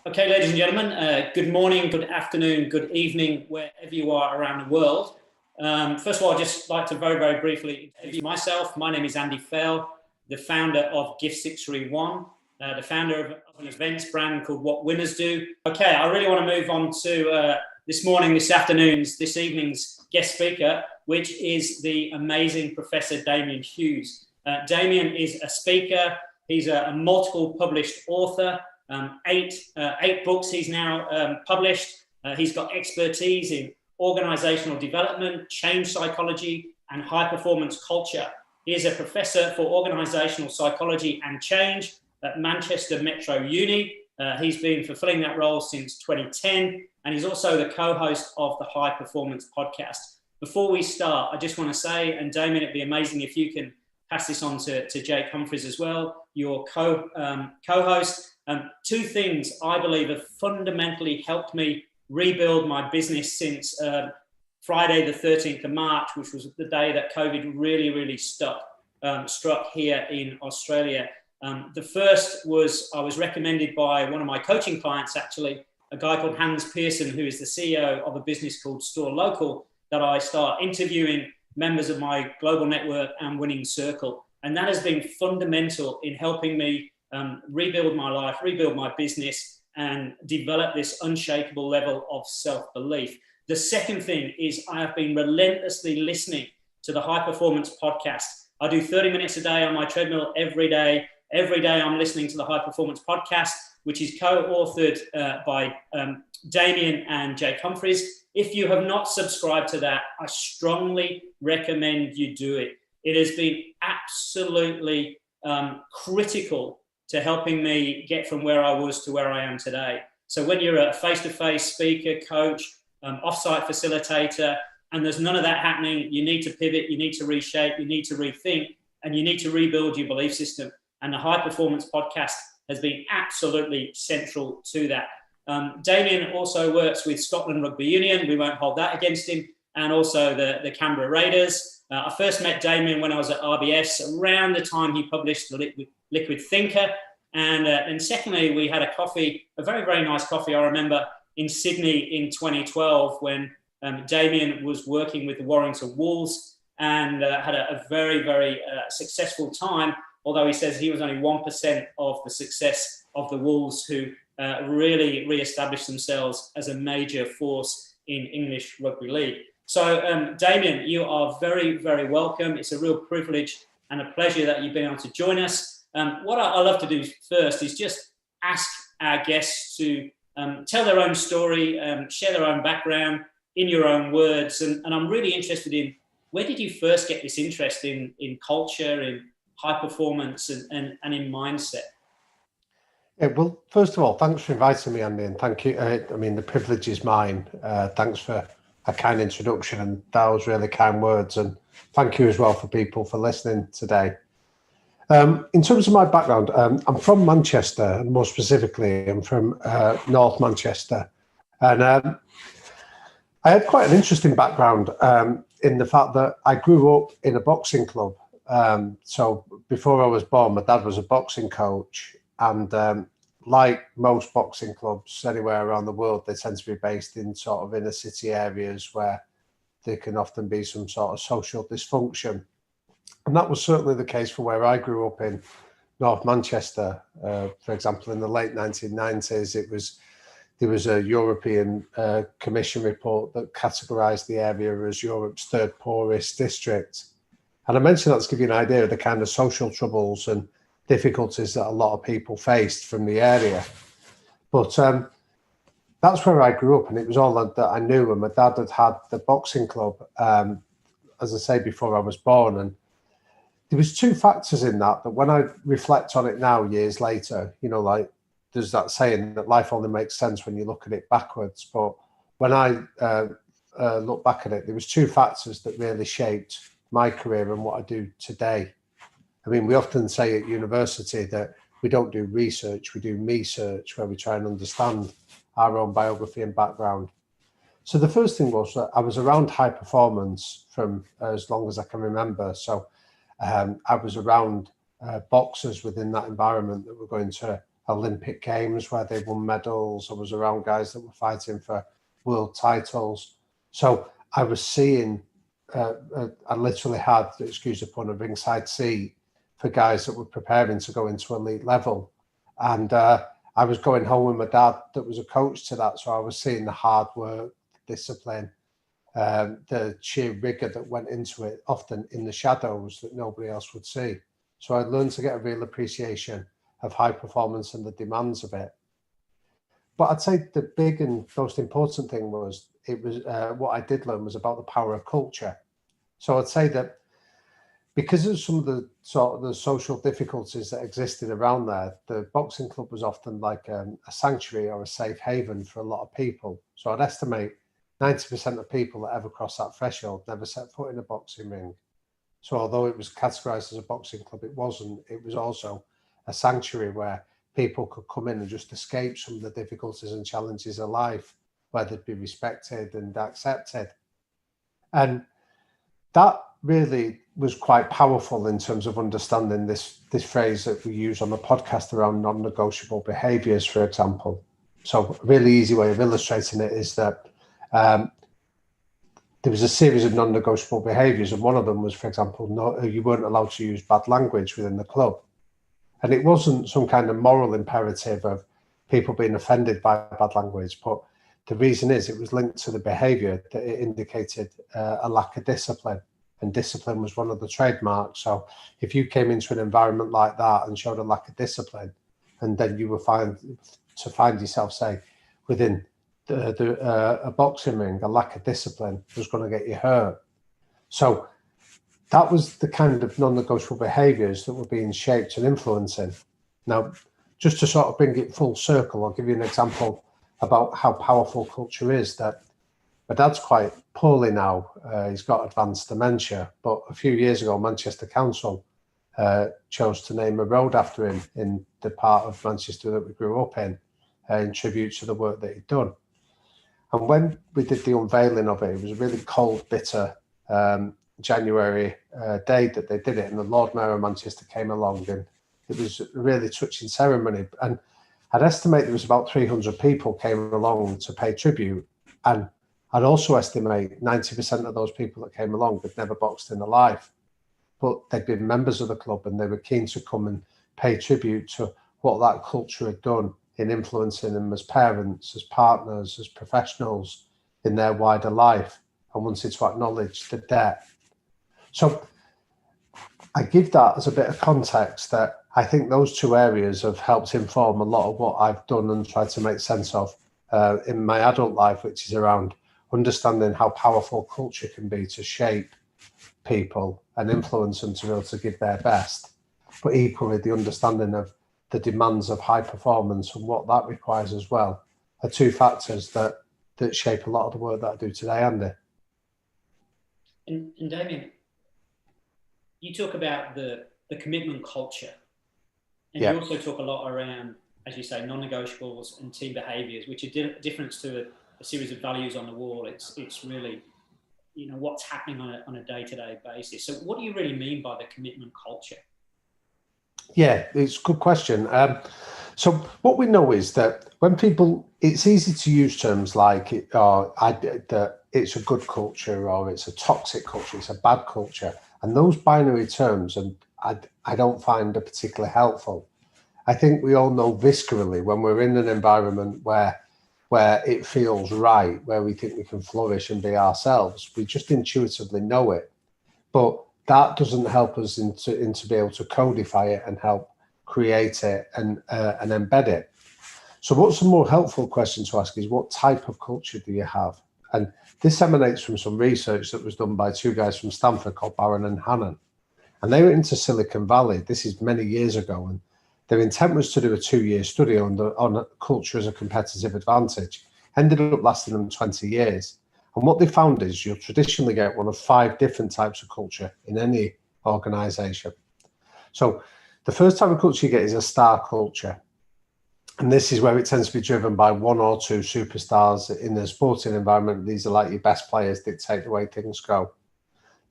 Okay, ladies and gentlemen, good morning, good afternoon, good evening, wherever you are around the world. First of all, I'd just like to very briefly introduce myself. My name is Andy Fell, the founder of Gift 631, the founder of an events brand called What Winners Do. Okay, I really want to move on to this evening's guest speaker, which is the amazing Professor Damian Hughes. Damian is a speaker. He's a multiple published author. Eight books he's now published. He's got expertise in organizational development, change psychology, and high performance culture. He is a professor for organizational psychology and change at Manchester Metro Uni. He's been fulfilling that role since 2010, and he's also the co-host of the High Performance podcast. Before we start, I just want to say, and Damian, it'd be amazing if you can pass this on to Jake Humphries as well, your co-host. Two things I believe have fundamentally helped me rebuild my business since Friday the 13th of March, which was the day that COVID really struck here in Australia. The first was I was recommended by one of my coaching clients, actually, a guy called Hans Pearson, who is the CEO of a business called Store Local, that I start interviewing members of my global network and winning circle. And that has been fundamental in helping me rebuild my life, rebuild my business, and develop this unshakable level of self-belief. The second thing is I have been relentlessly listening to the High Performance podcast. I do 30 minutes a day on my treadmill every day. Every day I'm listening to the High Performance podcast, which is co-authored by Damian and Jake Humphries. If you have not subscribed to that, I strongly recommend you do it. It has been absolutely critical to helping me get from where I was to where I am today. So when you're a face-to-face speaker, coach, off-site facilitator, and there's none of that happening, you need to pivot, you need to reshape, you need to rethink, and you need to rebuild your belief system. And the High Performance podcast has been absolutely central to that. Damian also works with Scotland Rugby Union. We won't hold that against him. And also the Canberra Raiders. I first met Damian when I was at RBS, around the time he published the Liquid Thinker. And secondly, we had a coffee, a very nice coffee, I remember, in Sydney in 2012 when Damian was working with the Warrington Wolves and had a very successful time, although he says he was only 1% of the success of the Wolves, who really re-established themselves as a major force in English rugby league. So, Damian, you are very welcome. It's a real privilege and a pleasure that you've been able to join us. What I love to do first is just ask our guests to tell their own story, share their own background in your own words. And I'm really interested in, where did you first get this interest in culture, in high performance and in mindset? Yeah, well, first of all, thanks for inviting me, Andy, and thank you. I mean, the privilege is mine. Thanks for a kind introduction, and that was really kind words. And thank you as well for people for listening today. In terms of my background, I'm from Manchester, and more specifically, I'm from North Manchester. And I had quite an interesting background in the fact that I grew up in a boxing club. So before I was born, my dad was a boxing coach. And like most boxing clubs anywhere around the world, they tend to be based in sort of inner city areas where there can often be some sort of social dysfunction. And that was certainly the case for where I grew up in North Manchester. For example, in the late 1990s, there was a European Commission report that categorised the area as Europe's third poorest district. And I mention that to give you an idea of the kind of social troubles and difficulties that a lot of people faced from the area. But that's where I grew up, and it was all that I knew. And my dad had the boxing club, as I say, before I was born. And there was two factors in that when I reflect on it now, years later, you know, like there's that saying that life only makes sense when you look at it backwards. But when I look back at it, there was two factors that really shaped my career and what I do today. I mean, we often say at university that we don't do research, we do me-search, where we try and understand our own biography and background. So the first thing was that I was around high performance from as long as I can remember. So I was around boxers within that environment that were going to Olympic Games where they won medals. I was around guys that were fighting for world titles. So I was seeing, I literally had, excuse the pun, a ringside seat for guys that were preparing to go into elite level. And I was going home with my dad that was a coach to that. So I was seeing the hard work, discipline, the sheer rigor that went into it, often in the shadows that nobody else would see. So I learned to get a real appreciation of high performance and the demands of it. But I'd say the big and most important thing was what I did learn was about the power of culture. So I'd say that because of some of the sort of the social difficulties that existed around there, the boxing club was often like a sanctuary or a safe haven for a lot of people. So I'd estimate 90% of people that ever cross that threshold never set foot in a boxing ring. So although it was categorized as a boxing club, it wasn't. It was also a sanctuary where people could come in and just escape some of the difficulties and challenges of life, where they'd be respected and accepted. And that really was quite powerful in terms of understanding this phrase that we use on the podcast around non-negotiable behaviours, for example. So a really easy way of illustrating it is that there was a series of non-negotiable behaviours, and one of them was, for example, you weren't allowed to use bad language within the club. And it wasn't some kind of moral imperative of people being offended by bad language, but the reason is it was linked to the behaviour that it indicated a lack of discipline, and discipline was one of the trademarks. So if you came into an environment like that and showed a lack of discipline, and then you were find yourself, say, within a boxing ring, a lack of discipline was going to get you hurt. So that was the kind of non-negotiable behaviours that were being shaped and influencing. Now, just to sort of bring it full circle, I'll give you an example about how powerful culture is. That my dad's quite poorly now. He's got advanced dementia, but a few years ago, Manchester Council chose to name a road after him in the part of Manchester that we grew up in tribute to the work that he'd done. And when we did the unveiling of it, it was a really cold, bitter January day that they did it, and the Lord Mayor of Manchester came along, and it was a really touching ceremony. And I'd estimate there was about 300 people came along to pay tribute, and I'd also estimate 90% of those people that came along had never boxed in their life, but they'd been members of the club and they were keen to come and pay tribute to what that culture had done in influencing them as parents, as partners, as professionals in their wider life, and wanted to acknowledge the debt. So I give that as a bit of context that I think those two areas have helped inform a lot of what I've done and tried to make sense of in my adult life, which is around understanding how powerful culture can be to shape people and influence them to be able to give their best, but equally the understanding of the demands of high performance and what that requires as well are two factors that shape a lot of the work that I do today, Andy. And Damian, you talk about the commitment culture, and you also talk a lot around, as you say, non-negotiables and team behaviours, which are different to a series of values on the wall. It's really, what's happening on a day-to-day basis. So what do you really mean by the commitment culture? Yeah, it's a good question. So what we know is that when people, it's easy to use terms like that it's a good culture or it's a toxic culture, it's a bad culture. And those binary terms, and I don't find are particularly helpful. I think we all know viscerally when we're in an environment where it feels right, where we think we can flourish and be ourselves, we just intuitively know it. But that doesn't help us into be able to codify it and help create it and embed it. So what's a more helpful question to ask is, what type of culture do you have? And this emanates from some research that was done by two guys from Stanford called Barron and Hannon. And they went into Silicon Valley. This is many years ago. And their intent was to do a 2-year study on culture as a competitive advantage. Ended up lasting them 20 years. And what they found is you'll traditionally get one of 5 different types of culture in any organization. So the first type of culture you get is a star culture. And this is where it tends to be driven by 1 or 2 superstars in the sporting environment. These are like your best players dictate the way things go.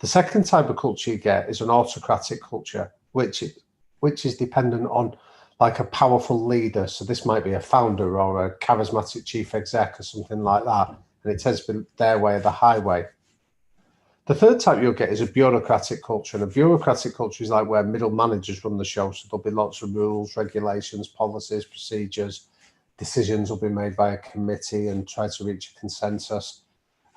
The second type of culture you get is an autocratic culture, which is dependent on like a powerful leader. So this might be a founder or a charismatic chief exec or something like that. And it tends to be their way or the highway. The third type you'll get is a bureaucratic culture. And a bureaucratic culture is like where middle managers run the show. So there'll be lots of rules, regulations, policies, procedures. Decisions will be made by a committee and try to reach a consensus.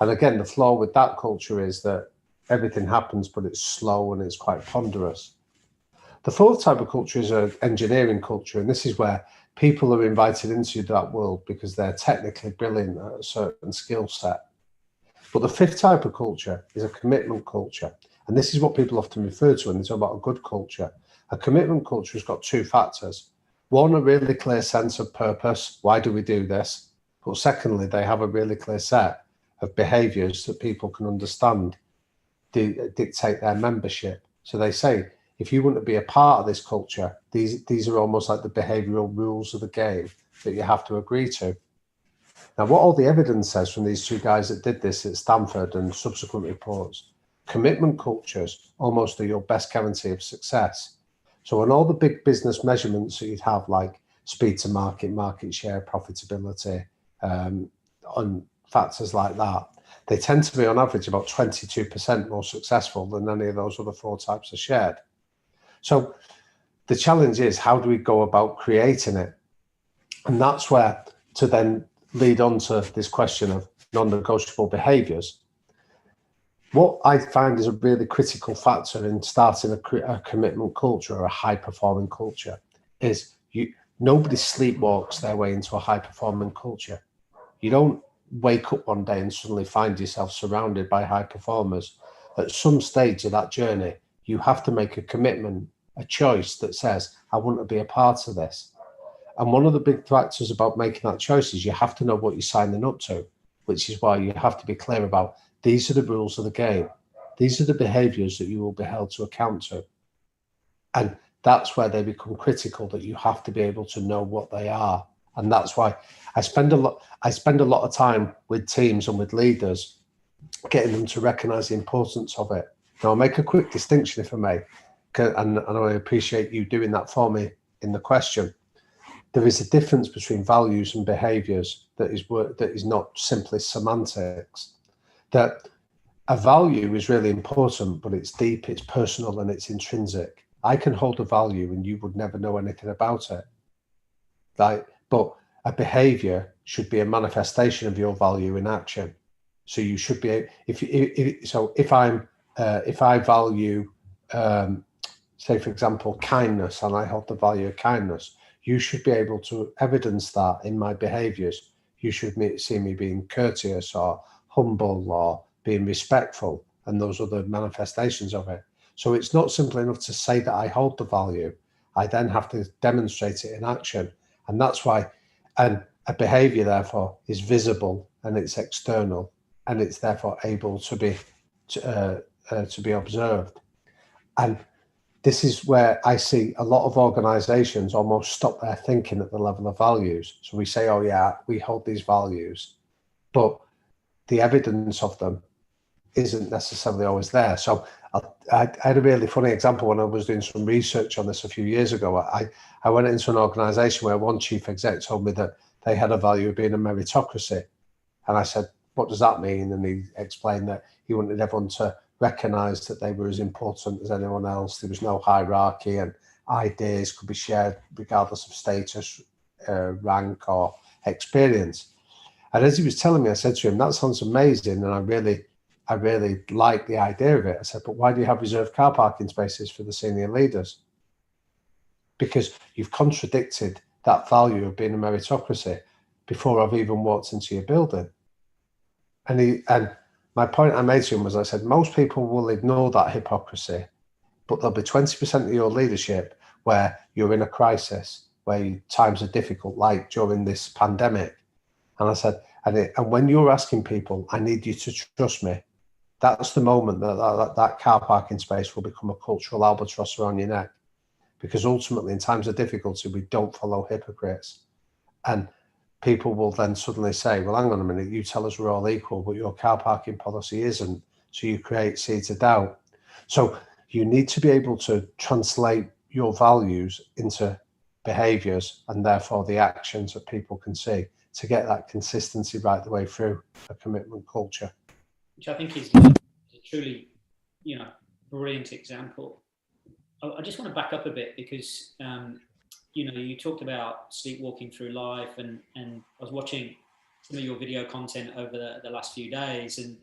And again, the flaw with that culture is that everything happens, but it's slow and it's quite ponderous. The fourth type of culture is an engineering culture. And this is where people are invited into that world because they're technically brilliant at a certain skill set. But the fifth type of culture is a commitment culture. And this is what people often refer to when they talk about a good culture. A commitment culture has got two factors. One, a really clear sense of purpose. Why do we do this? But secondly, they have a really clear set of behaviours that people can understand, dictate their membership. So they say, if you want to be a part of this culture, these are almost like the behavioural rules of the game that you have to agree to. Now, what all the evidence says from these two guys that did this at Stanford and subsequent reports, commitment cultures almost are your best guarantee of success. So on all the big business measurements that you'd have, like speed to market, market share, profitability, on factors like that, they tend to be on average about 22% more successful than any of those other four types are shared. So the challenge is, how do we go about creating it? And that's where to then lead on to this question of non-negotiable behaviours. What I find is a really critical factor in starting a commitment culture or a high-performing culture is nobody sleepwalks their way into a high-performing culture. You don't wake up one day and suddenly find yourself surrounded by high performers. At some stage of that journey, you have to make a commitment, a choice that says, I want to be a part of this. And one of the big factors about making that choice is you have to know what you're signing up to, which is why you have to be clear about these are the rules of the game. These are the behaviours that you will be held to account to. And that's where they become critical, that you have to be able to know what they are. And that's why I spend a lot of time with teams and with leaders, getting them to recognise the importance of it. Now, I'll make a quick distinction, if I may, and I appreciate you doing that for me in the question. There is a difference between values and behaviours that is not simply semantics. That a value is really important, but it's deep, it's personal, and it's intrinsic. I can hold a value and you would never know anything about it. But a behaviour should be a manifestation of your value in action. So you should be, if I value, say for example, kindness, and I hold the value of kindness, you should be able to evidence that in my behaviours. You should see me being courteous or humble or being respectful, and those are the manifestations of it. So it's not simple enough to say that I hold the value. I then have to demonstrate it in action. And that's why, and a behaviour therefore is visible and it's external, and it's therefore able to be observed. And this is where I see a lot of organisations almost stop their thinking at the level of values. So we say, oh yeah, we hold these values, but the evidence of them isn't necessarily always there. So I had a really funny example when I was doing some research on this a few years ago. I went into an organisation where one chief exec told me that they had a value of being a meritocracy. And I said, what does that mean? And he explained that he wanted everyone to recognise that they were as important as anyone else. There was no hierarchy, and ideas could be shared regardless of status, rank or experience. And as he was telling me, I said to him, that sounds amazing, and I really like the idea of it. I said, but why do you have reserved car parking spaces for the senior leaders? Because you've contradicted that value of being a meritocracy before I've even walked into your building. And my point I made to him was, I said, most people will ignore that hypocrisy, but there'll be 20% of your leadership where you're in a crisis, where times are difficult, like during this pandemic. And I said, and when you're asking people, I need you to trust me, that's the moment that car parking space will become a cultural albatross around your neck. Because ultimately, in times of difficulty, we don't follow hypocrites. And people will then suddenly say, well, hang on a minute, you tell us we're all equal, but your car parking policy isn't. So you create seeds of doubt. So you need to be able to translate your values into behaviours and therefore the actions that people can see to get that consistency right the way through a commitment culture. Which I think is a truly, brilliant example. I just want to back up a bit because, you talked about sleepwalking through life, and I was watching some of your video content over the last few days, and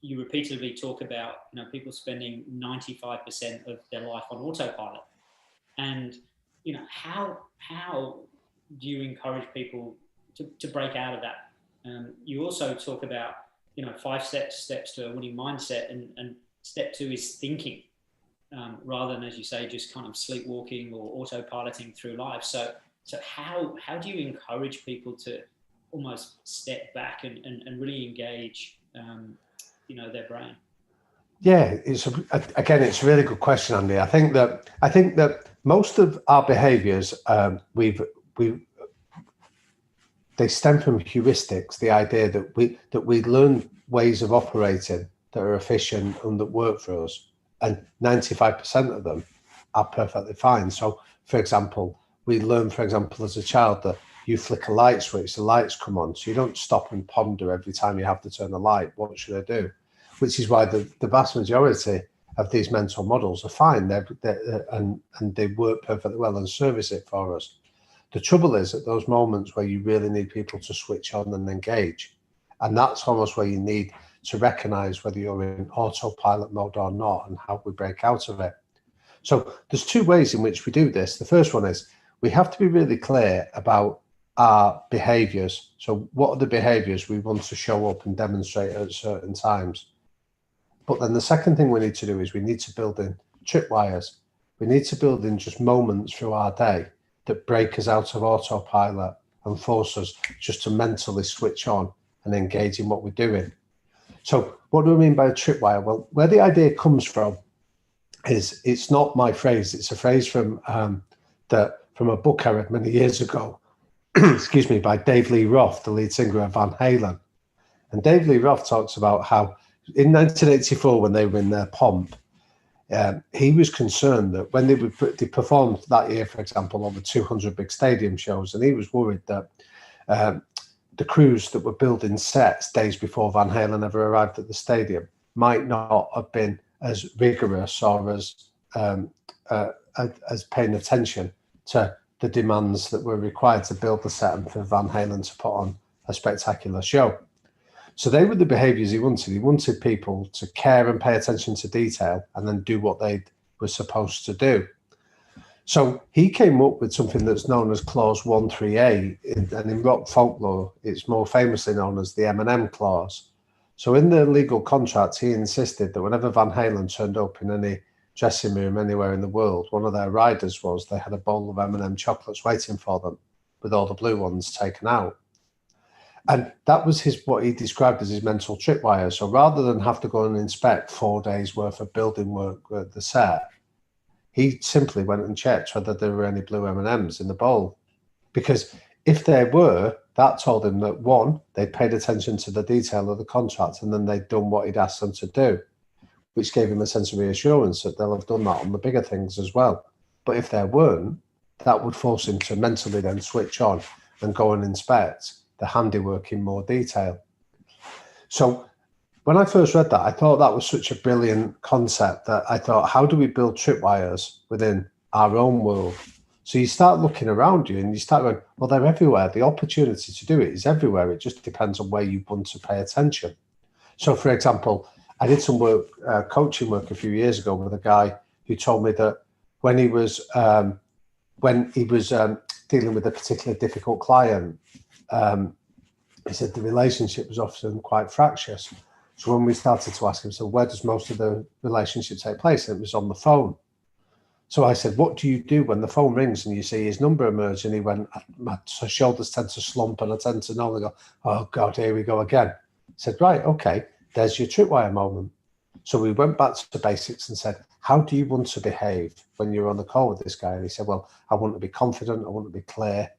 you repeatedly talk about, people spending 95% of their life on autopilot. And, how do you encourage people to break out of that? You also talk about, 5 steps to a winning mindset, and step 2 is thinking, rather than, as you say, just kind of sleepwalking or autopiloting through life. So how do you encourage people to almost step back and really engage, their brain? Yeah, it's a really good question, Andy. I think that most of our behaviours they stem from heuristics, the idea that we learn ways of operating that are efficient and that work for us, and 95% of them are perfectly fine. So, for example, we learn, as a child that you flick a light switch, the lights come on, so you don't stop and ponder every time you have to turn a light. What should I do? Which is why the vast majority of these mental models are fine. And they work perfectly well and service it for us. The trouble is at those moments where you really need people to switch on and engage. And that's almost where you need to recognize whether you're in autopilot mode or not and how we break out of it. So there's 2 ways in which we do this. The first one is we have to be really clear about our behaviors. So what are the behaviors we want to show up and demonstrate at certain times? But then the second thing we need to do is we need to build in tripwires. We need to build in just moments through our day that break us out of autopilot and force us just to mentally switch on and engage in what we're doing. So what do I mean by a tripwire? Well, where the idea comes from is, it's not my phrase. It's a phrase from a book I read many years ago, excuse me, by Dave Lee Roth, the lead singer of Van Halen. And Dave Lee Roth talks about how in 1984, when they were in their pomp, he was concerned that when they performed that year, for example, over 200 big stadium shows, and he was worried that the crews that were building sets days before Van Halen ever arrived at the stadium might not have been as rigorous or as paying attention to the demands that were required to build the set and for Van Halen to put on a spectacular show. So they were the behaviours he wanted. He wanted people to care and pay attention to detail and then do what they were supposed to do. So he came up with something that's known as Clause 13A, and in rock folklore, it's more famously known as the M&M clause. So in the legal contract, he insisted that whenever Van Halen turned up in any dressing room anywhere in the world, one of their riders they had a bowl of M&M chocolates waiting for them, with all the blue ones taken out. And that was what he described as his mental tripwire. So rather than have to go and inspect 4 days worth of building work at the set, he simply went and checked whether there were any blue M&Ms in the bowl. Because if there were, that told him that, 1, they'd paid attention to the detail of the contract and then they'd done what he'd asked them to do, which gave him a sense of reassurance that they'll have done that on the bigger things as well. But if there weren't, that would force him to mentally then switch on and go and inspect the handiwork in more detail. So when I first read that, I thought that was such a brilliant concept that I thought, how do we build tripwires within our own world? So you start looking around you and you start going, well, they're everywhere. The opportunity to do it is everywhere. It just depends on where you want to pay attention. So, for example, I did some work, coaching work a few years ago with a guy who told me that when he was dealing with a particularly difficult client, he said the relationship was often quite fractious. So when we started to ask him, so where does most of the relationship take place? And it was on the phone. So I said, what do you do when the phone rings and you see his number emerge? And he went, my shoulders tend to slump and I tend to normally go, oh God, here we go again. I said, right, okay, there's your tripwire moment. So we went back to basics and said, how do you want to behave when you're on the call with this guy? And he said, well, I want to be confident, I want to be clear,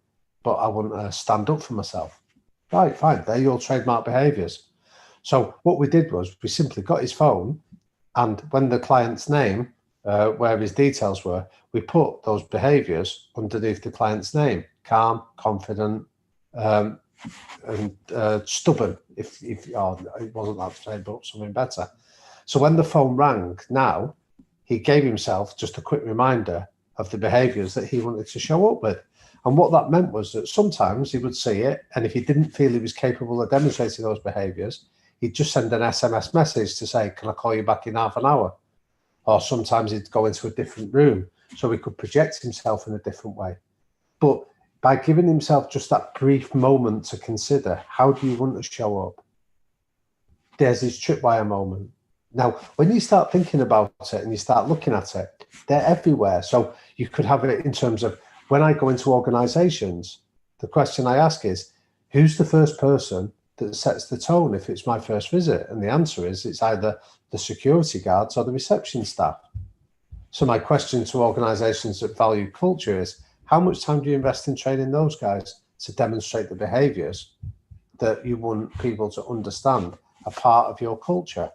but I want to stand up for myself. Right, fine, they're your trademark behaviours. So what we did was we simply got his phone, and when the client's name where his details were, we put those behaviours underneath the client's name: calm, confident, and stubborn. If oh, it wasn't that today, but something better. So when the phone rang, now he gave himself just a quick reminder of the behaviours that he wanted to show up with. And what that meant was that sometimes he would see it, and if he didn't feel he was capable of demonstrating those behaviours, he'd just send an SMS message to say, "Can I call you back in half an hour?" Or sometimes he'd go into a different room so he could project himself in a different way. But by giving himself just that brief moment to consider, how do you want to show up? There's his tripwire moment. Now, when you start thinking about it and you start looking at it, they're everywhere. So you could have it in terms of, when I go into organizations, the question I ask is, who's the first person that sets the tone if it's my first visit? And the answer is, it's either the security guards or the reception staff. So my question to organizations that value culture is, how much time do you invest in training those guys to demonstrate the behaviors that you want people to understand are part of your culture?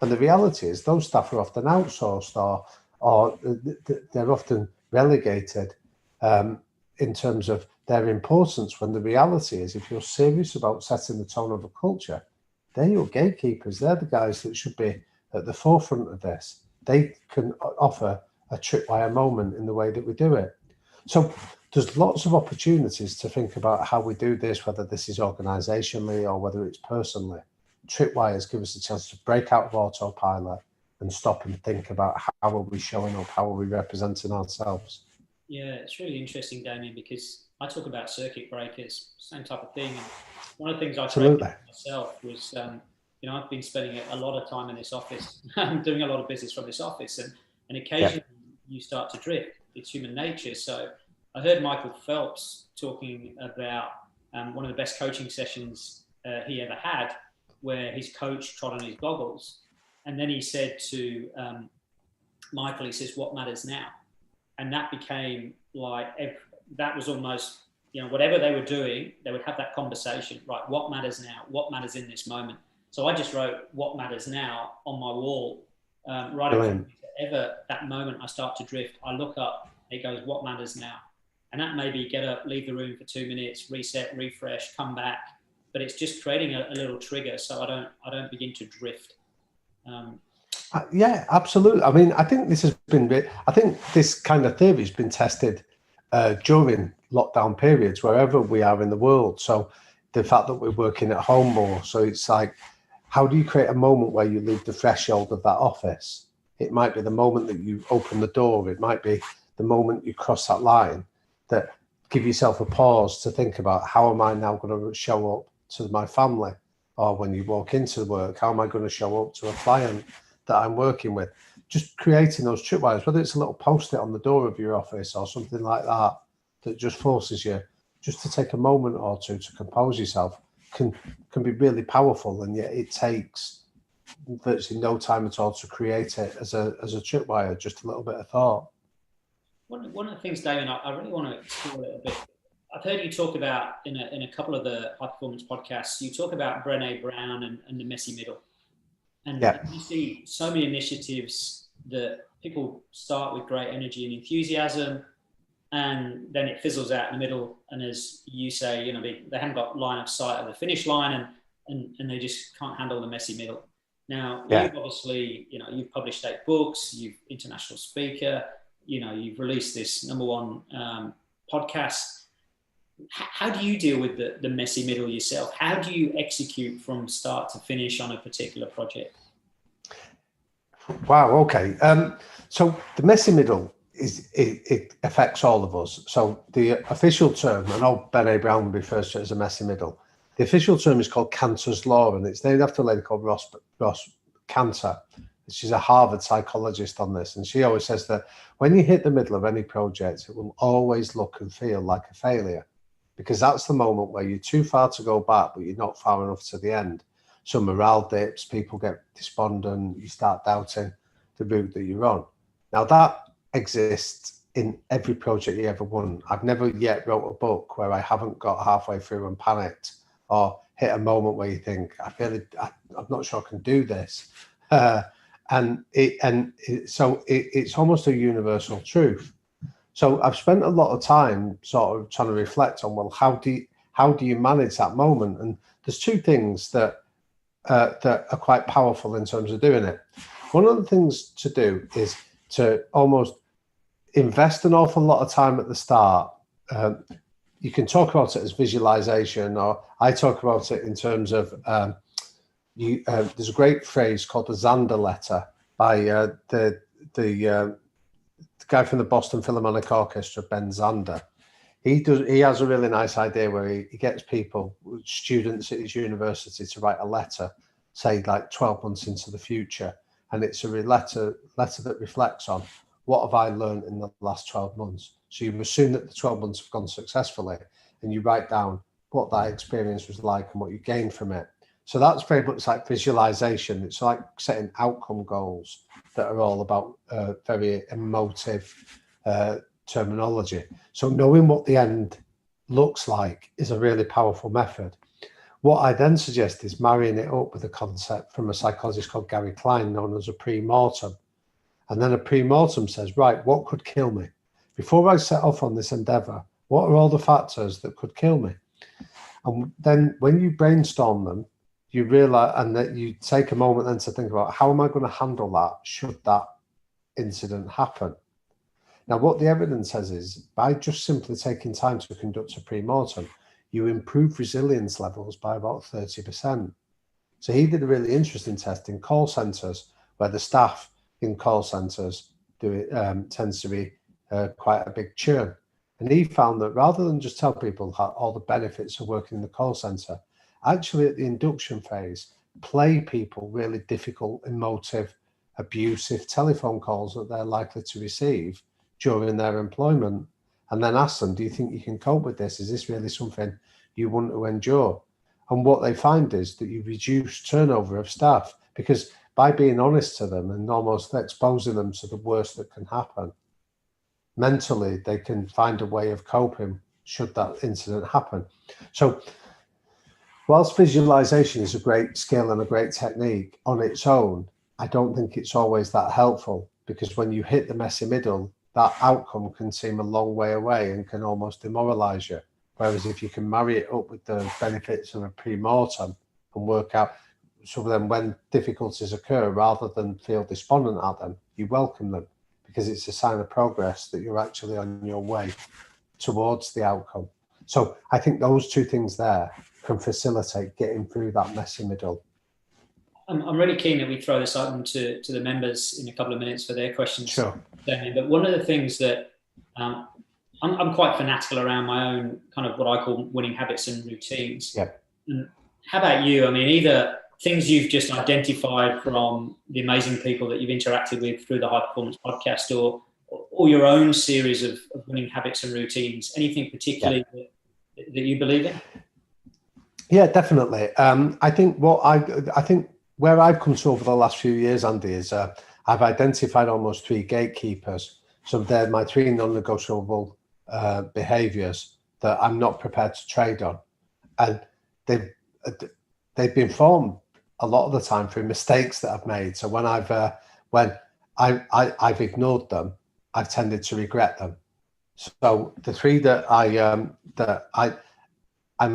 And the reality is, those staff are often outsourced, or they're often relegated in terms of their importance, when the reality is, if you're serious about setting the tone of a culture, they're your gatekeepers. They're the guys that should be at the forefront of this. They can offer a tripwire moment in the way that we do it. So there's lots of opportunities to think about how we do this, whether this is organisationally or whether it's personally. Tripwires give us a chance to break out of autopilot and stop and think about, how are we showing up? How are we representing ourselves? Yeah, it's really interesting, Damian, because I talk about circuit breakers, same type of thing. And one of the things I created myself was, I've been spending a lot of time in this office, doing a lot of business from this office, and occasionally you start to drift. It's human nature. So I heard Michael Phelps talking about one of the best coaching sessions he ever had, where his coach trod on his goggles. And then he said to Michael, he says, "What matters now?" And that became like, that was almost, whatever they were doing, they would have that conversation, right? What matters now? What matters in this moment? So I just wrote "What matters now" on my wall, right away. Ever that moment I start to drift, I look up, it goes, "What matters now?" And that may be get up, leave the room for 2 minutes, reset, refresh, come back. But it's just creating a little trigger so I don't begin to drift. Yeah, absolutely. I mean, I think this kind of theory has been tested during lockdown periods, wherever we are in the world. So the fact that we're working at home more, so it's like, how do you create a moment where you leave the threshold of that office? It might be the moment that you open the door. It might be the moment you cross that line, that give yourself a pause to think about, how am I now going to show up to my family? Or when you walk into work, how am I going to show up to a client that I'm working with? Just creating those tripwires, whether it's a little post-it on the door of your office or something like that, that just forces you just to take a moment or two to compose yourself, can be really powerful. And yet it takes virtually no time at all to create it as a tripwire, just a little bit of thought. One of the things, Damian, I really want to explore it a bit. I've heard you talk about in a couple of the high performance podcasts, you talk about Brené Brown and the messy middle. And you see so many initiatives that people start with great energy and enthusiasm, and then it fizzles out in the middle. And as you say, they haven't got line of sight of the finish line, and they just can't handle the messy middle. Now, you've obviously, you've published 8 books, you're international speaker, you've released this #1 podcast. How do you deal with the messy middle yourself? How do you execute from start to finish on a particular project? Wow. Okay. So the messy middle it affects all of us. So the official term, I know Brené Brown refers to it as a messy middle. The official term is called Cantor's Law, and it's named after a lady called Ross Cantor. She's a Harvard psychologist on this, and she always says that when you hit the middle of any project, it will always look and feel like a failure, because that's the moment where you're too far to go back, but you're not far enough to the end. So morale dips, people get despondent, you start doubting the route that you're on. Now that exists in every project you ever won. I've never yet wrote a book where I haven't got halfway through and panicked, or hit a moment where you think, I'm not sure I can do this. So it's almost a universal truth. So I've spent a lot of time sort of trying to reflect on, well, how do you manage that moment? And there's two things that are quite powerful in terms of doing it. One of the things to do is to almost invest an awful lot of time at the start. You can talk about it as visualization, or I talk about it in terms of there's a great phrase called the Zander letter by the guy from the Boston Philharmonic Orchestra, Ben Zander. He has a really nice idea where he gets people, students at his university, to write a letter, say like 12 months into the future, and it's a letter that reflects on what have I learned in the last 12 months. So you assume that the 12 months have gone successfully, and you write down what that experience was like and what you gained from it. So that's very much like visualization. It's like setting outcome goals that are all about very emotive terminology. So knowing what the end looks like is a really powerful method. What I then suggest is marrying it up with a concept from a psychologist called Gary Klein, known as a pre-mortem. And then a pre-mortem says, right, what could kill me? Before I set off on this endeavor, what are all the factors that could kill me? And then when you brainstorm them, you realize, and that you take a moment then to think about, how am I going to handle that should that incident happen? Now, what the evidence says is, by just simply taking time to conduct a pre-mortem, you improve resilience levels by about 30%. So he did a really interesting test in call centers, where the staff in call centers tends to be quite a big churn. And he found that rather than just tell people all the benefits of working in the call center, actually at the induction phase, play people really difficult, emotive, abusive telephone calls that they're likely to receive during their employment, and then ask them, do you think you can cope with this? Is this really something you want to endure? And what they find is that you reduce turnover of staff, because by being honest to them and almost exposing them to the worst that can happen, mentally they can find a way of coping should that incident happen. So whilst visualization is a great skill and a great technique on its own, I don't think it's always that helpful, because when you hit the messy middle, that outcome can seem a long way away and can almost demoralize you. Whereas if you can marry it up with the benefits of a pre-mortem and work out, so then when difficulties occur, rather than feel despondent at them, you welcome them, because it's a sign of progress that you're actually on your way towards the outcome. So I think those two things there can facilitate getting through that messy middle. I'm really keen that we throw this open to the members in a couple of minutes for their questions. Sure. Damian, but one of the things that I'm quite fanatical around my own kind of what I call winning habits and routines. Yeah. And how about you? I mean, either things you've just identified from the amazing people that you've interacted with through the High Performance Podcast, or your own series of winning habits and routines, anything particularly that you believe in? Yeah, definitely. I think where I've come to over the last few years, Andy, is I've identified almost 3 gatekeepers. So they're my 3 non-negotiable behaviours that I'm not prepared to trade on, and they've been formed a lot of the time through mistakes that I've made. So when I've ignored them, I've tended to regret them. So the 3 that I'm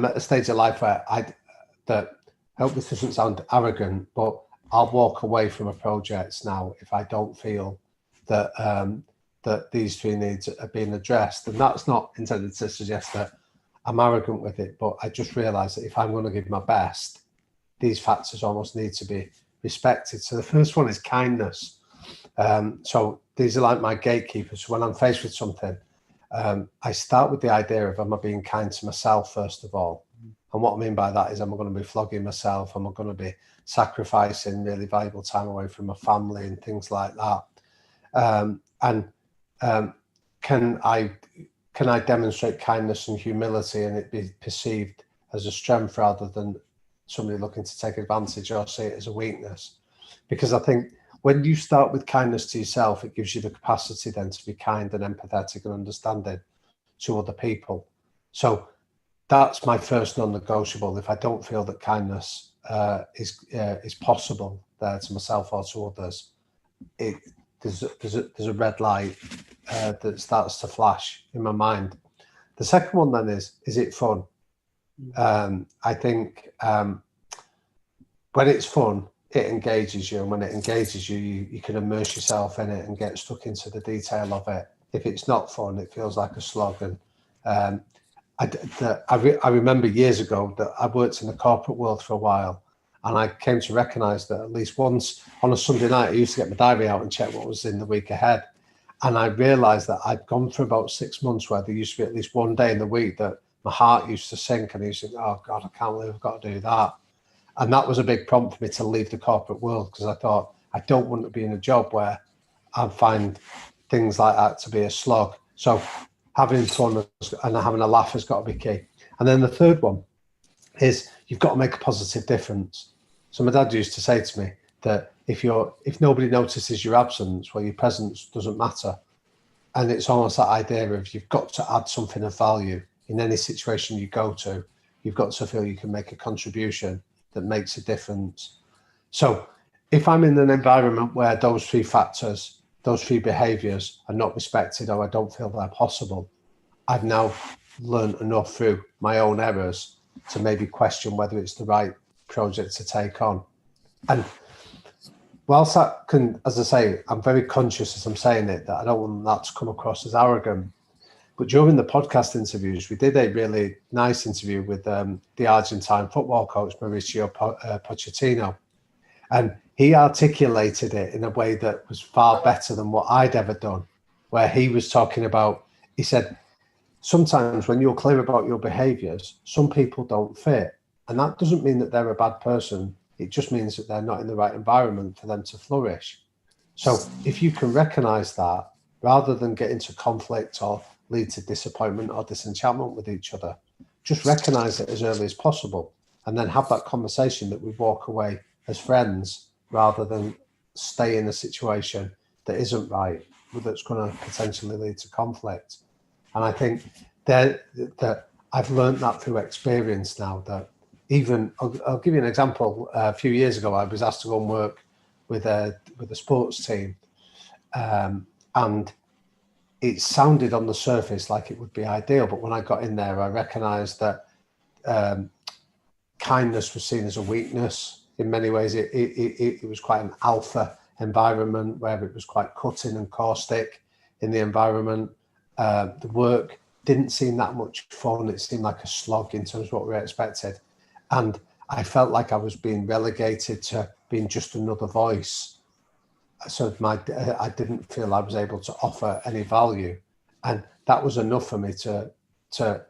at a stage of life where I hope this doesn't sound arrogant, but I'll walk away from a project now if I don't feel that that these 3 needs are being addressed. And that's not intended to suggest that I'm arrogant with it, but I just realise that if I'm going to give my best, these factors almost need to be respected. So the first one is kindness. So these are like my gatekeepers. When I'm faced with something, I start with the idea of, am I being kind to myself first of all? And what I mean by that is, am I going to be flogging myself? Am I going to be sacrificing really valuable time away from my family and things like that? Can I demonstrate kindness and humility and it be perceived as a strength rather than somebody looking to take advantage or see it as a weakness? Because I think when you start with kindness to yourself, it gives you the capacity then to be kind and empathetic and understanding to other people. So that's my first non-negotiable. If I don't feel that kindness is possible there to myself or to others, there's a red light that starts to flash in my mind. The second one then is it fun? I think when it's fun, it engages you, and when it engages you, you can immerse yourself in it and get stuck into the detail of it. If it's not fun, it feels like a slog. And I remember years ago that I worked in the corporate world for a while, and I came to recognise that at least once on a Sunday night, I used to get my diary out and check what was in the week ahead. And I realised that I'd gone for about 6 months where there used to be at least one day in the week that my heart used to sink, and I used to think, oh God, I can't believe I've got to do that. And that was a big prompt for me to leave the corporate world, because I thought, I don't want to be in a job where I find things like that to be a slog. So having fun and having a laugh has got to be key. And then the third one is you've got to make a positive difference. So my dad used to say to me that if nobody notices your absence, well, your presence doesn't matter. And it's almost that idea of you've got to add something of value in any situation you go to. You've got to feel you can make a contribution that makes a difference. So if I'm in an environment where those three factors, those three behaviours are not respected, or I don't feel they're possible, I've now learned enough through my own errors to maybe question whether it's the right project to take on. And whilst that can, as I say, I'm very conscious as I'm saying it, that I don't want that to come across as arrogant. But during the podcast interviews, we did a really nice interview with the Argentine football coach, Mauricio Pochettino. And he articulated it in a way that was far better than what I'd ever done, where he was talking about, he said, sometimes when you're clear about your behaviours, some people don't fit. And that doesn't mean that they're a bad person. It just means that they're not in the right environment for them to flourish. So if you can recognise that, rather than get into conflict or lead to disappointment or disenchantment with each other, just recognise it as early as possible, and then have that conversation that we walk away as friends, rather than stay in a situation that isn't right, that's going to potentially lead to conflict. And I think that I've learned that through experience now, that even, I'll give you an example. A few years ago, I was asked to go and work with a sports team, and it sounded on the surface like it would be ideal, but when I got in there, I recognised that kindness was seen as a weakness. In many ways, it was quite an alpha environment where it was quite cutting and caustic in the environment. The work didn't seem that much fun. It seemed like a slog in terms of what we expected. And I felt like I was being relegated to being just another voice. So I didn't feel I was able to offer any value. And that was enough for me to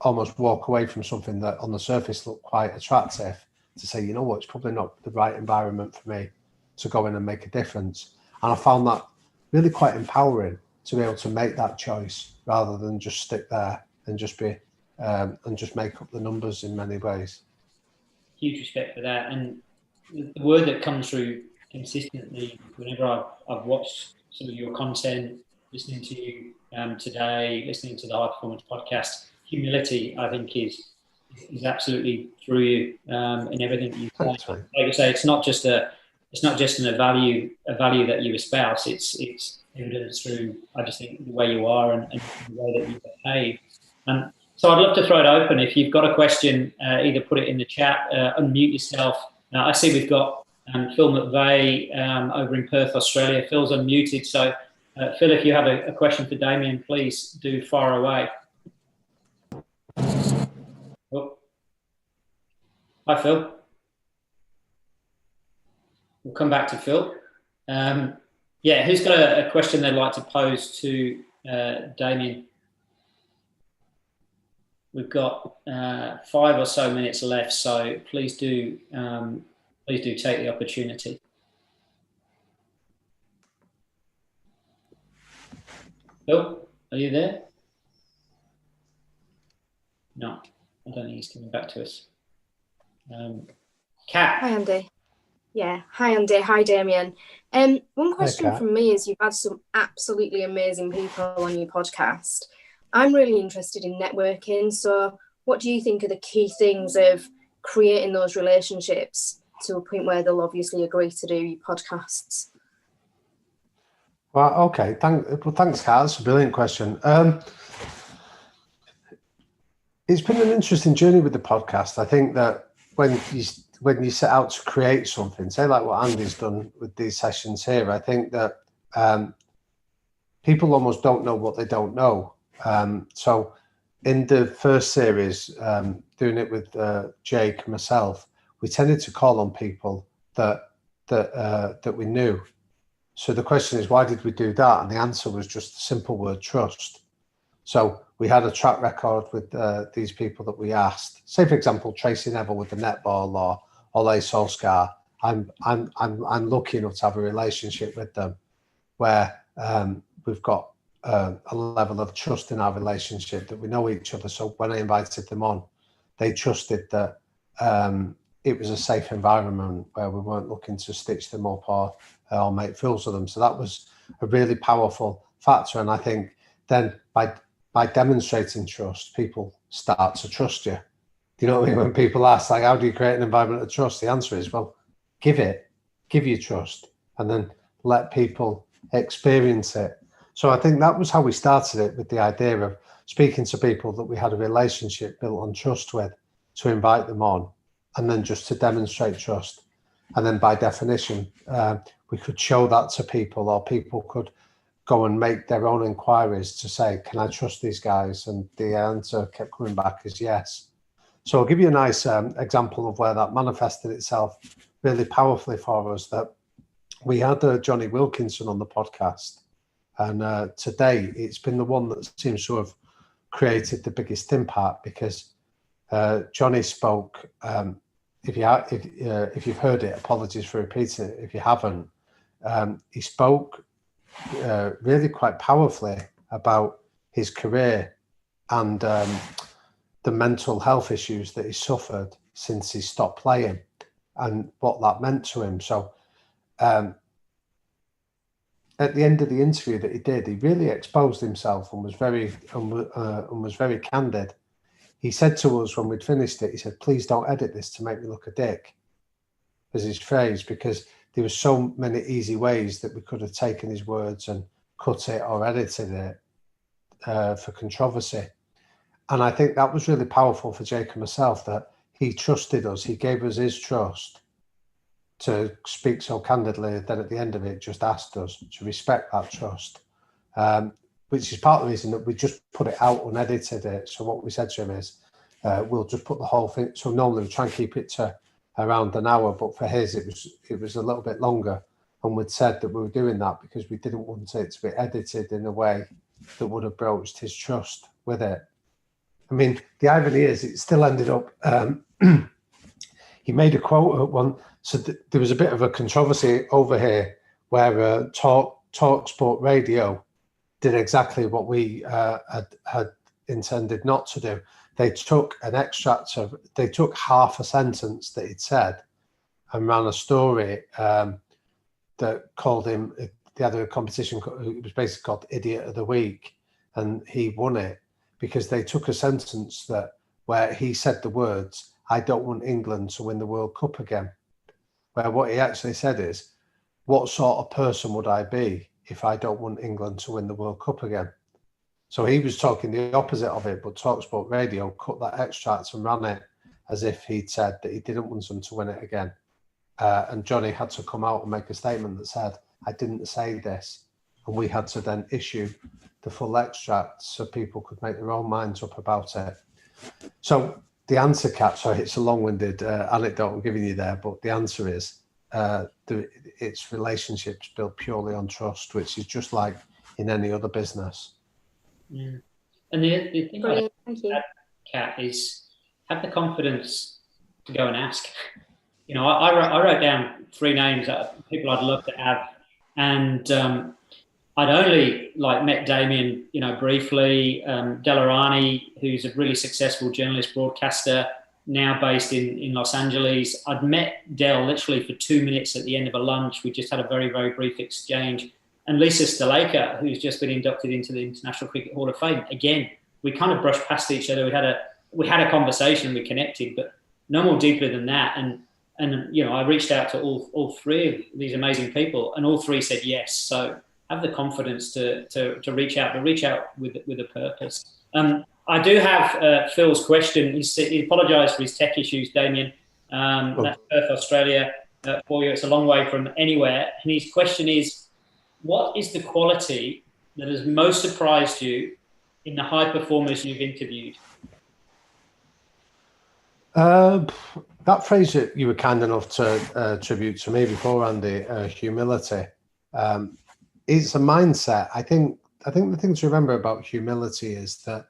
almost walk away from something that on the surface looked quite attractive, to say, you know what, it's probably not the right environment for me to go in and make a difference. And I found that really quite empowering, to be able to make that choice rather than just stick there and just be and just make up the numbers in many ways. Huge respect for that. And the word that comes through consistently whenever I've watched some of your content, listening to you today, listening to the High Performance podcast, humility, I think, is absolutely through you in everything you say. Like you say, it's not just a value that you espouse. It's evidence through, I just think, the way you are and the way that you behave. So I'd love to throw it open. If you've got a question, either put it in the chat, unmute yourself. I see we've got Phil McVeigh over in Perth, Australia. Phil's unmuted. So Phil, if you have a question for Damian, please do fire away. Oh. Hi, Phil. We'll come back to Phil. Yeah, who's got a question they'd like to pose to Damian? We've got 5 or so minutes left, so please do take the opportunity. Phil, are you there? No, I don't think he's coming back to us. Kat. Hi, Andy. Yeah, hi, Andy. Hi, Damian. One question from me is, you've had some absolutely amazing people on your podcast. I'm really interested in networking. So what do you think are the key things of creating those relationships to a point where they'll obviously agree to do your podcasts? Well, okay. Thanks, Kat. That's a brilliant question. It's been an interesting journey with the podcast. I think that when you set out to create something, say like what Andy's done with these sessions here, I think that people almost don't know what they don't know. So in the first series, doing it with Jake and myself, we tended to call on people that we knew. So the question is, why did we do that? And the answer was just the simple word trust. So we had a track record with these people that we asked. Say, for example, Tracy Neville with the netball, or Ole Solskjaer. I'm lucky enough to have a relationship with them where we've got a level of trust in our relationship, that we know each other. So when I invited them on, they trusted that it was a safe environment where we weren't looking to stitch them up or make fools of them. So that was a really powerful factor. And I think then by demonstrating trust, people start to trust you. Do you know what I mean? When people ask, like, how do you create an environment of trust? The answer is, well, give you trust, and then let people experience it. So I think that was how we started it, with the idea of speaking to people that we had a relationship built on trust with, to invite them on, and then just to demonstrate trust. And then by definition, we could show that to people, or people could go and make their own inquiries to say, can I trust these guys? And the answer kept coming back as yes. So I'll give you a nice example of where that manifested itself really powerfully for us. That we had Johnny Wilkinson on the podcast, and today it's been the one that seems to have created the biggest impact, because Johnny spoke. If you've heard it, apologies for repeating it. If you haven't, he spoke really quite powerfully about his career and the mental health issues that he suffered since he stopped playing, and what that meant to him. So at the end of the interview that he did, he really exposed himself and was very candid. He said to us when we'd finished it, he said, "Please don't edit this to make me look a dick," was his phrase, because there were so many easy ways that we could have taken his words and cut it or edited it for controversy. And I think that was really powerful for Jake and myself, that he trusted us. He gave us his trust to speak so candidly that at the end of it just asked us to respect that trust, which is part of the reason that we just put it out unedited it. So what we said to him is, we'll just put the whole thing. So normally we try and keep it to around an hour, but for his it was a little bit longer, and we'd said that we were doing that because we didn't want it to be edited in a way that would have broached his trust with it. I mean, the irony is it still ended up he made a quote at one, so there was a bit of a controversy over here where Talk Sport Radio did exactly what we had intended not to do. They took they took half a sentence that he'd said and ran a story that called him, they had a competition, it was basically called Idiot of the Week, and he won it because they took a sentence where he said the words, "I don't want England to win the World Cup again," where what he actually said is, what sort of person would I be if I don't want England to win the World Cup again? So he was talking the opposite of it, but TalkSport Radio cut that extract and ran it as if he'd said that he didn't want them to win it again. And Johnny had to come out and make a statement that said, "I didn't say this." And we had to then issue the full extract so people could make their own minds up about it. So the answer, Kat, sorry, it's a long-winded anecdote I'm giving you there, but the answer is it's relationships built purely on trust, which is just like in any other business. Yeah. And the thing Brilliant. Thank you, Kat, is have the confidence to go and ask. You know, I wrote down 3 names of people I'd love to have, and I'd only met Damian, briefly. Delarani, who's a really successful journalist, broadcaster, now based in Los Angeles. I'd met Del literally for 2 minutes at the end of a lunch. We just had a very, very brief exchange. And Lisa Sthalekar, who's just been inducted into the International Cricket Hall of Fame. Again, we kind of brushed past each other. We had a conversation, we connected, but no more deeply than that. And I reached out to all 3 of these amazing people, and all 3 said yes. So have the confidence to reach out, but reach out with a purpose. I do have Phil's question. He apologised for his tech issues, Damian. That's Perth, Australia for you. It's a long way from anywhere. And his question is, what is the quality that has most surprised you in the high performers you've interviewed? That phrase that you were kind enough to attribute to me before, Andy, humility, it's a mindset. I think the thing to remember about humility is that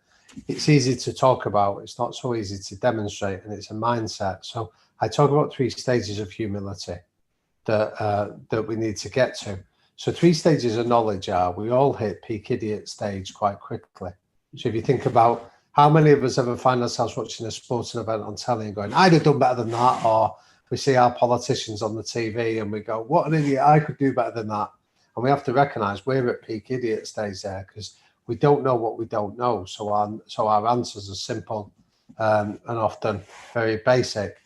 it's easy to talk about. It's not so easy to demonstrate, and it's a mindset. So I talk about 3 stages of humility that we need to get to. So 3 stages of knowledge are: we all hit peak idiot stage quite quickly. So if you think about how many of us ever find ourselves watching a sporting event on telly and going, I'd have done better than that, or we see our politicians on the TV and we go, what an idiot, I could do better than that. And we have to recognise we're at peak idiot stage there because we don't know what we don't know. So our answers are simple and often very basic.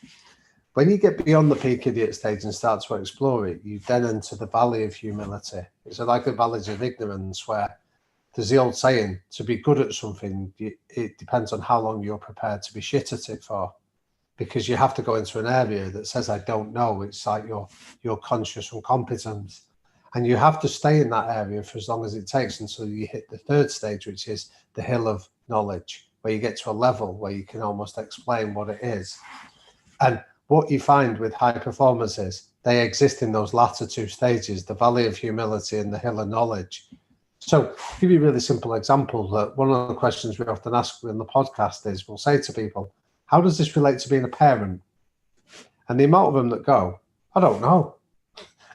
When you get beyond the peak idiot stage and start to explore it, you then enter the valley of humility. It's like the valleys of ignorance, where there's the old saying, to be good at something, it depends on how long you're prepared to be shit at it for. Because you have to go into an area that says, I don't know. It's like you're conscious and competent. And you have to stay in that area for as long as it takes until you hit the 3rd stage, which is the hill of knowledge, where you get to a level where you can almost explain what it is. And what you find with high performers is they exist in those latter 2 stages, the valley of humility and the hill of knowledge. So to give you a really simple example, that one of the questions we often ask in the podcast is, we'll say to people, how does this relate to being a parent? And the amount of them that go, I don't know.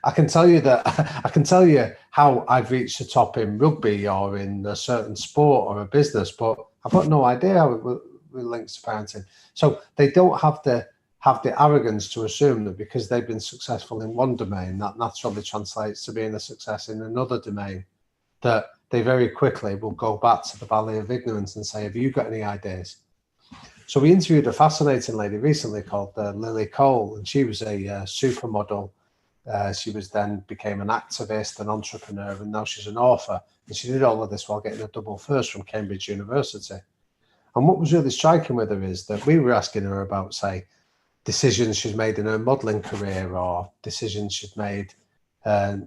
I can tell you how I've reached the top in rugby or in a certain sport or a business, but I've got no idea how it links to parenting. So they don't have the arrogance to assume that because they've been successful in one domain, that naturally translates to being a success in another domain, that they very quickly will go back to the valley of ignorance and say, have you got any ideas? So we interviewed a fascinating lady recently called Lily Cole, and she was a supermodel. She was then became an activist, an entrepreneur, and now she's an author. And she did all of this while getting a double first from Cambridge University. And what was really striking with her is that we were asking her about, say, decisions she's made in her modelling career, or decisions she's made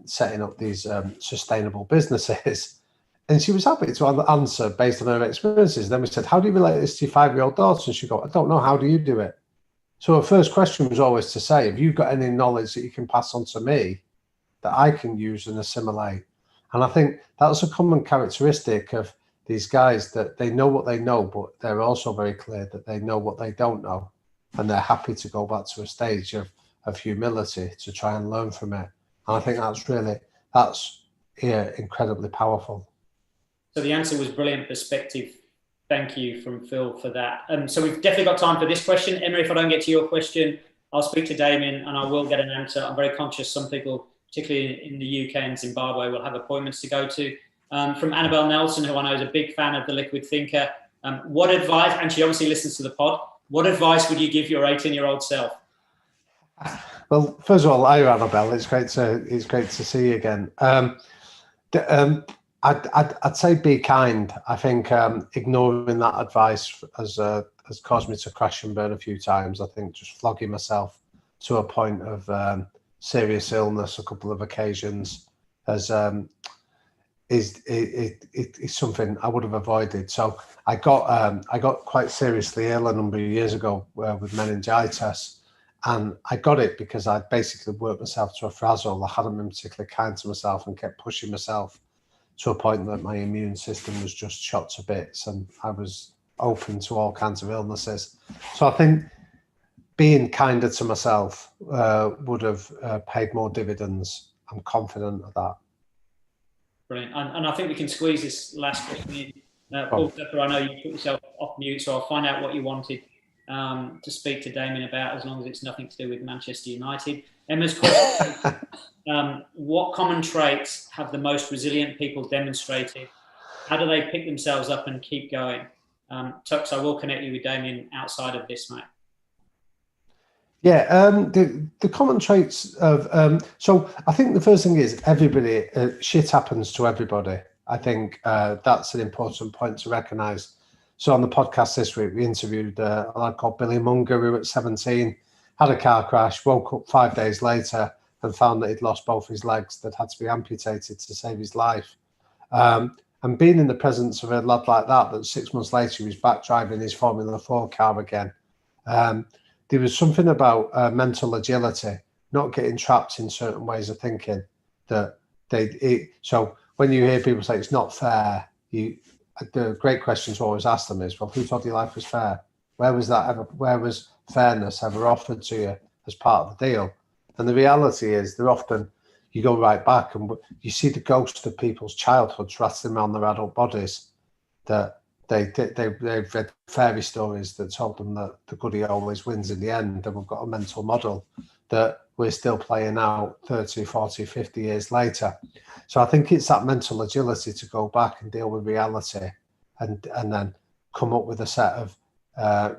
setting up these sustainable businesses. And she was happy to answer based on her experiences. Then we said, how do you relate this to your 5-year-old daughter? And she go, I don't know, how do you do it? So her first question was always to say, have you got any knowledge that you can pass on to me that I can use and assimilate? And I think that's a common characteristic of these guys, that they know what they know, but they're also very clear that they know what they don't know. And they're happy to go back to a stage of humility to try and learn from it. And I think that's incredibly powerful. So the answer was brilliant perspective. Thank you from Phil for that. So we've definitely got time for this question. Emma, if I don't get to your question, I'll speak to Damian and I will get an answer. I'm very conscious some people, particularly in the UK and Zimbabwe, will have appointments to go to. From Annabelle Nelson, who I know is a big fan of The Liquid Thinker. What advice, and she obviously listens to the pod, what advice would you give your 18-year-old self? Well, first of all, hi, Annabelle. It's great to see you again. I'd say be kind. I think ignoring that advice has caused me to crash and burn a few times. I think just flogging myself to a point of serious illness a couple of occasions is something I would have avoided. So I got quite seriously ill a number of years ago with meningitis. And I got it because I basically worked myself to a frazzle. I hadn't been particularly kind to myself and kept pushing myself to a point that my immune system was just shot to bits and I was open to all kinds of illnesses. So I think being kinder to myself would have paid more dividends. I'm confident of that. Brilliant. And I think we can squeeze this last question in. Paul Tucker, I know you put yourself off mute, so I'll find out what you wanted to speak to Damian about, as long as it's nothing to do with Manchester United. Emma's question, what common traits have the most resilient people demonstrated? How do they pick themselves up and keep going? Tux, I will connect you with Damian outside of this, mate. Yeah, the common traits of so I think the first thing is everybody shit happens to everybody. I think that's an important point to recognise. So on the podcast this week, we interviewed a lad called Billy Munger, who at 17 had a car crash, woke up 5 days later and found that he'd lost both his legs that had to be amputated to save his life. And being in the presence of a lad like that 6 months later he was back driving his Formula 4 car again. There was something about mental agility, not getting trapped in certain ways of thinking. So when you hear people say it's not fair, the great question to always ask them is, well, who told you life was fair? Where was fairness ever offered to you as part of the deal? And the reality is, you go right back and you see the ghost of people's childhoods rattling around their adult bodies. That they've read fairy stories that told them that the goodie always wins in the end, and we've got a mental model that we're still playing out 30, 40, 50 years later. So I think it's that mental agility to go back and deal with reality and then come up with a set of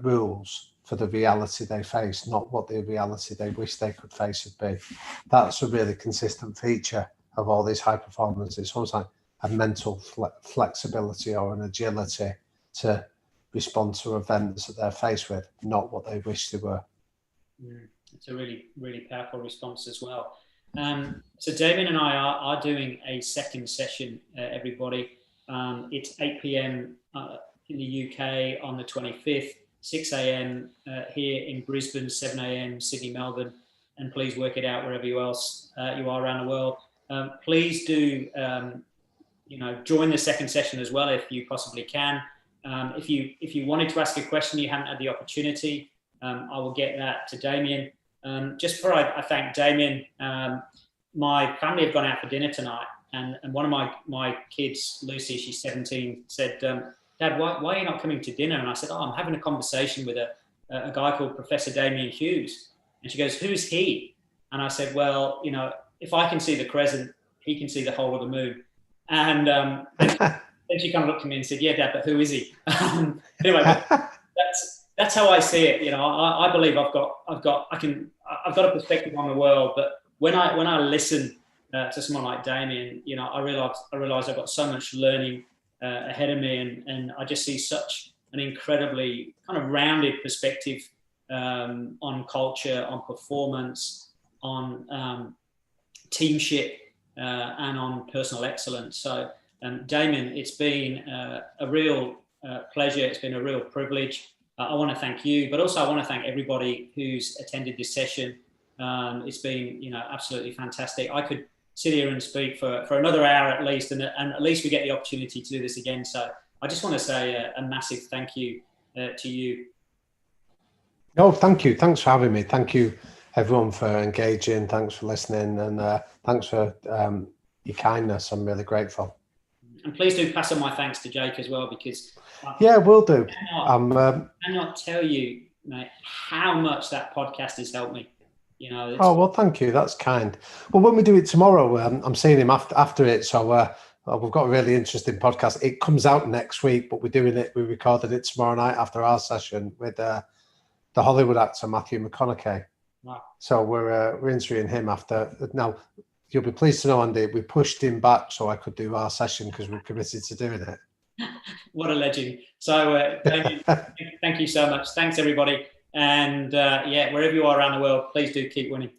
rules for the reality they face, not what the reality they wish they could face would be. That's a really consistent feature of all these high performers. It's almost like a mental flexibility or an agility to respond to events that they're faced with, not what they wish they were. It's a really, really powerful response as well. So Damian and I are doing a second session, everybody. It's 8 p.m. In the UK on the 25th, 6 a.m. Here in Brisbane, 7 a.m. Sydney, Melbourne, and please work it out wherever you are around the world. Please do join the second session as well if you possibly can. If you wanted to ask a question, you haven't had the opportunity, I will get that to Damian. Just before I thank Damian, my family have gone out for dinner tonight, and one of my kids, Lucy, she's 17, said, Dad, why are you not coming to dinner? And I said, I'm having a conversation with a guy called Professor Damian Hughes. And she goes, who's he? And I said, well, if I can see the crescent, he can see the whole of the moon. And then she kind of looked at me and said, yeah, Dad, but who is he? Anyway, that's how I see it. I believe I've got a perspective on the world, but when I listen to someone like Damian, I realize I've got so much learning ahead of me, and I just see such an incredibly kind of rounded perspective on culture, on performance, on teamship, and on personal excellence. So, Damian, it's been a real pleasure. It's been a real privilege. I want to thank you, but also I want to thank everybody who's attended this session. It's been, absolutely fantastic. I could sit here and speak for another hour at least, and at least we get the opportunity to do this again. So I just want to say a massive thank you to you. No, thank you. Thanks for having me. Thank you, everyone, for engaging. Thanks for listening, and thanks for your kindness. I'm really grateful. And please do pass on my thanks to Jake as well, because yeah, will do. I cannot tell you, mate, how much that podcast has helped me. Oh, well, thank you. That's kind. Well, when we do it tomorrow, I'm seeing him after it. So we've got a really interesting podcast. It comes out next week, but we recorded it tomorrow night after our session with the Hollywood actor Matthew McConaughey. Wow. So we're interviewing him after. Now, you'll be pleased to know, Andy, we pushed him back so I could do our session because we're committed to doing it. What a legend. So thank you so much. Thanks, everybody. And wherever you are around the world, please do keep winning.